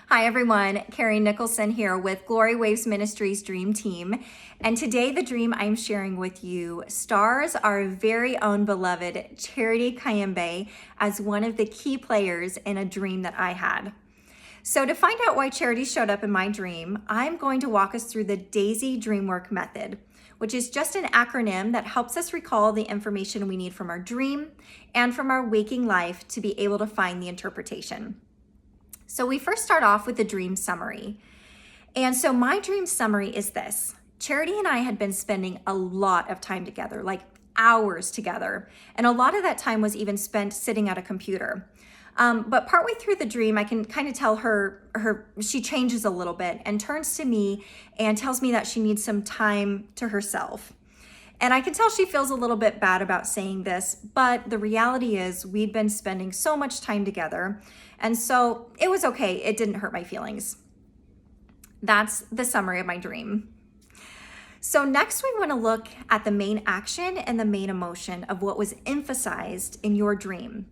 Hi everyone, Carrie Nicholson here with Glory Waves Ministries Dream Team. And today the dream I'm sharing with you stars our very own beloved Charity Kayembe as one of the key players in a dream that I had. So to find out why Charity showed up in my dream, I'm going to walk us through the DAESI Dreamwork method, which is just an acronym that helps us recall the information we need from our dream and from our waking life to be able to find the interpretation. So we first start off with the dream summary. And so my dream summary is this. Charity and I had been spending a lot of time together, like hours together. And a lot of that time was even spent sitting at a computer. But partway through the dream, I can kind of tell she changes a little bit and turns to me and tells me that she needs some time to herself. And I can tell she feels a little bit bad about saying this, but the reality is we'd been spending so much time together. And so it was okay. It didn't hurt my feelings. That's the summary of my dream. So next we want to look at the main action and the main emotion of what was emphasized in your dream.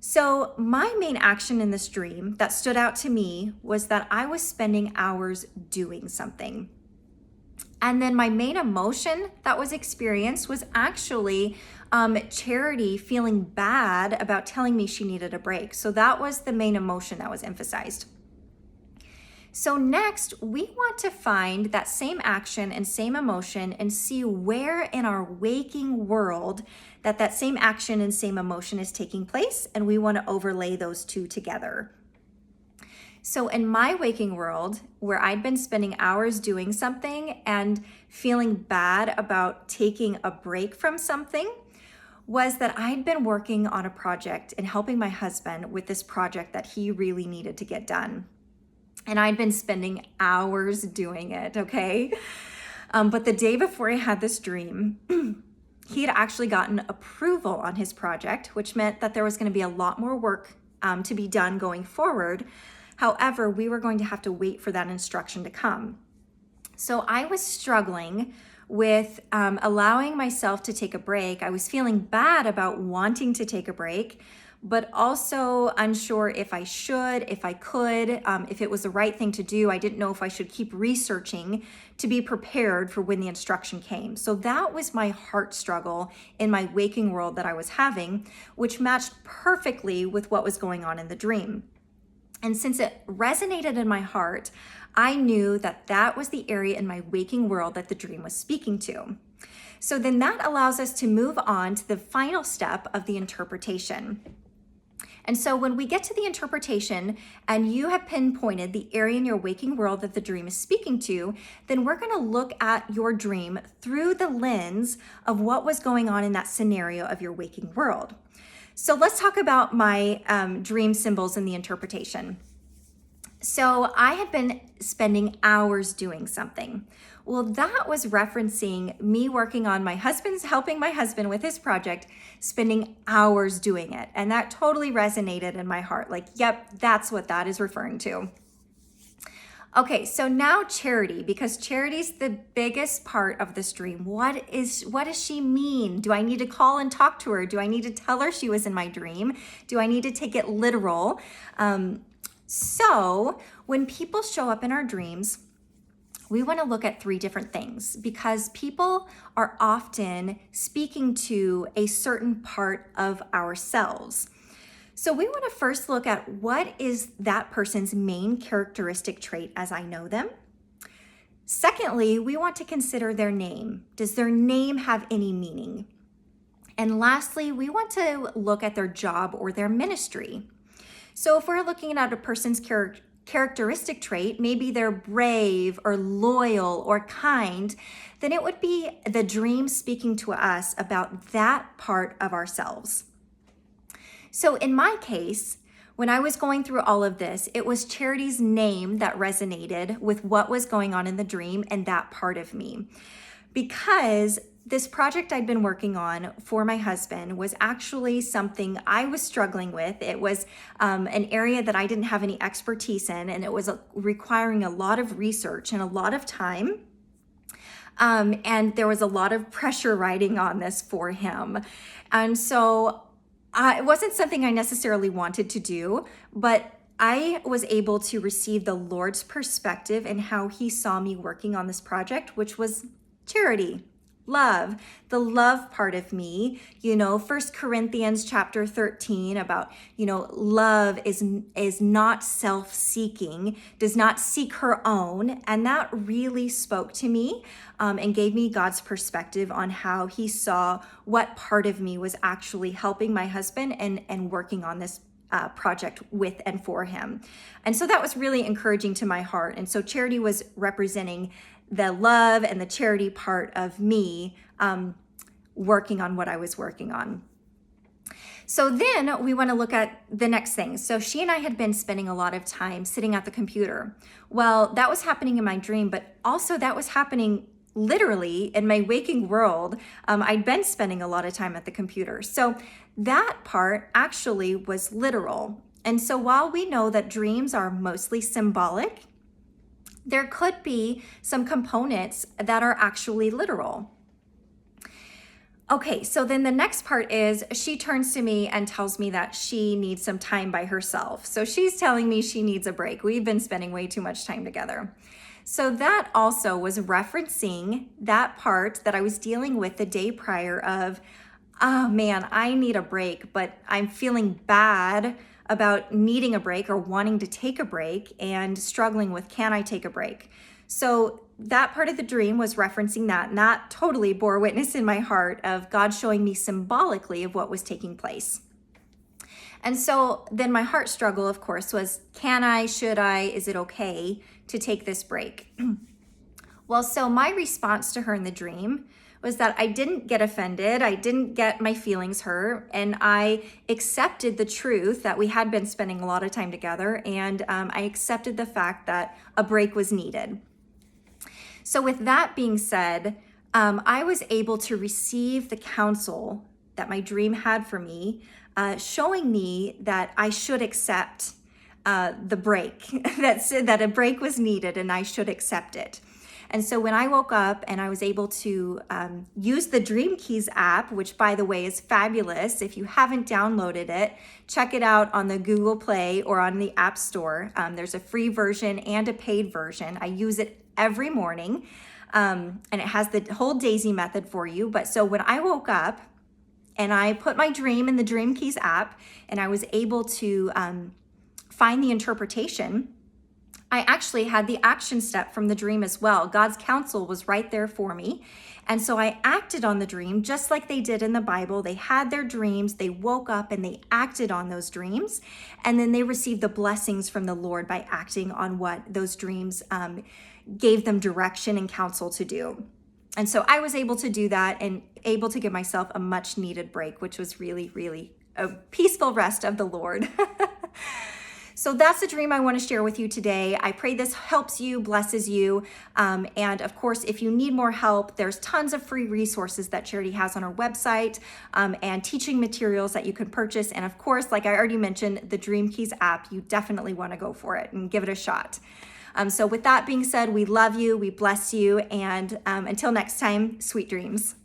So my main action in this dream that stood out to me was that I was spending hours doing something. And then my main emotion that was experienced was actually Charity feeling bad about telling me she needed a break. So that was the main emotion that was emphasized. So next, we want to find that same action and same emotion and see where in our waking world that same action and same emotion is taking place. And we want to overlay those two together. So in my waking world, where I'd been spending hours doing something and feeling bad about taking a break from something, was that I'd been working on a project and helping my husband with this project that he really needed to get done. And I'd been spending hours doing it, okay? But the day before I had this dream, he had actually gotten approval on his project, which meant that there was going to be a lot more work to be done going forward. However, we were going to have to wait for that instruction to come. So I was struggling with allowing myself to take a break. I was feeling bad about wanting to take a break, but also unsure if I should, if I could, if it was the right thing to do. I didn't know if I should keep researching to be prepared for when the instruction came. So that was my heart struggle in my waking world that I was having, which matched perfectly with what was going on in the dream. And since it resonated in my heart, I knew that that was the area in my waking world that the dream was speaking to. So then that allows us to move on to the final step of the interpretation. And so when we get to the interpretation and you have pinpointed the area in your waking world that the dream is speaking to, then we're going to look at your dream through the lens of what was going on in that scenario of your waking world. So let's talk about my dream symbols in the interpretation. So I had been spending hours doing something. Well, that was referencing me working on helping my husband with his project, spending hours doing it. And that totally resonated in my heart. Like, yep, that's what that is referring to. Okay, so now Charity, because Charity's the biggest part of this dream. What does she mean? Do I need to call and talk to her? Do I need to tell her she was in my dream? Do I need to take it literal? So when people show up in our dreams, we want to look at three different things because people are often speaking to a certain part of ourselves. So we want to first look at what is that person's main characteristic trait as I know them. Secondly, we want to consider their name. Does their name have any meaning? And lastly, we want to look at their job or their ministry. So if we're looking at a person's characteristic trait, maybe they're brave or loyal or kind, then it would be the dream speaking to us about that part of ourselves. So in my case, when I was going through all of this, it was Charity's name that resonated with what was going on in the dream and that part of me. Because this project I'd been working on for my husband was actually something I was struggling with. It was an area that I didn't have any expertise in, and it was requiring a lot of research and a lot of time. And there was a lot of pressure riding on this for him. And so it wasn't something I necessarily wanted to do, but I was able to receive the Lord's perspective and how he saw me working on this project, which was charity, love, the love part of me. 1 Corinthians chapter 13 about, love is not self-seeking, does not seek her own. And that really spoke to me and gave me God's perspective on how he saw what part of me was actually helping my husband and working on this project with and for him. And so that was really encouraging to my heart. And so charity was representing the love and the charity part of me working on what I was working on. So then we want to look at the next thing. So she and I had been spending a lot of time sitting at the computer. Well, that was happening in my dream, but also that was happening literally in my waking world. I'd been spending a lot of time at the computer. So that part actually was literal. And so while we know that dreams are mostly symbolic, there could be some components that are actually literal. Okay, so then the next part is she turns to me and tells me that she needs some time by herself. So she's telling me she needs a break. We've been spending way too much time together. So that also was referencing that part that I was dealing with the day prior of, oh man, I need a break, but I'm feeling bad about needing a break or wanting to take a break and struggling with, can I take a break? So that part of the dream was referencing that, and that totally bore witness in my heart of God showing me symbolically of what was taking place. And so then my heart struggle, of course, was, can I, should I, is it okay to take this break? Well, so my response to her in the dream was that I didn't get offended. I didn't get my feelings hurt. And I accepted the truth that we had been spending a lot of time together. And I accepted the fact that a break was needed. So with that being said, I was able to receive the counsel that my dream had for me, showing me that I should accept the break, that a break was needed and I should accept it. And so when I woke up and I was able to use the Dream Keys app, which by the way is fabulous. If you haven't downloaded it, check it out on the Google Play or on the App Store. There's a free version and a paid version. I use it every morning and it has the whole DAESI method for you. But so when I woke up and I put my dream in the Dream Keys app and I was able to find the interpretation, I actually had the action step from the dream as well. God's counsel was right there for me. And so I acted on the dream just like they did in the Bible. They had their dreams, they woke up and they acted on those dreams. And then they received the blessings from the Lord by acting on what those dreams gave them direction and counsel to do. And so I was able to do that and able to give myself a much needed break, which was really, really a peaceful rest of the Lord. So that's the dream I want to share with you today. I pray this helps you, blesses you. And of course, if you need more help, there's tons of free resources that Charity has on our website and teaching materials that you can purchase. And of course, like I already mentioned, the Dream Keys app, you definitely want to go for it and give it a shot. So with that being said, we love you, we bless you, and until next time, sweet dreams.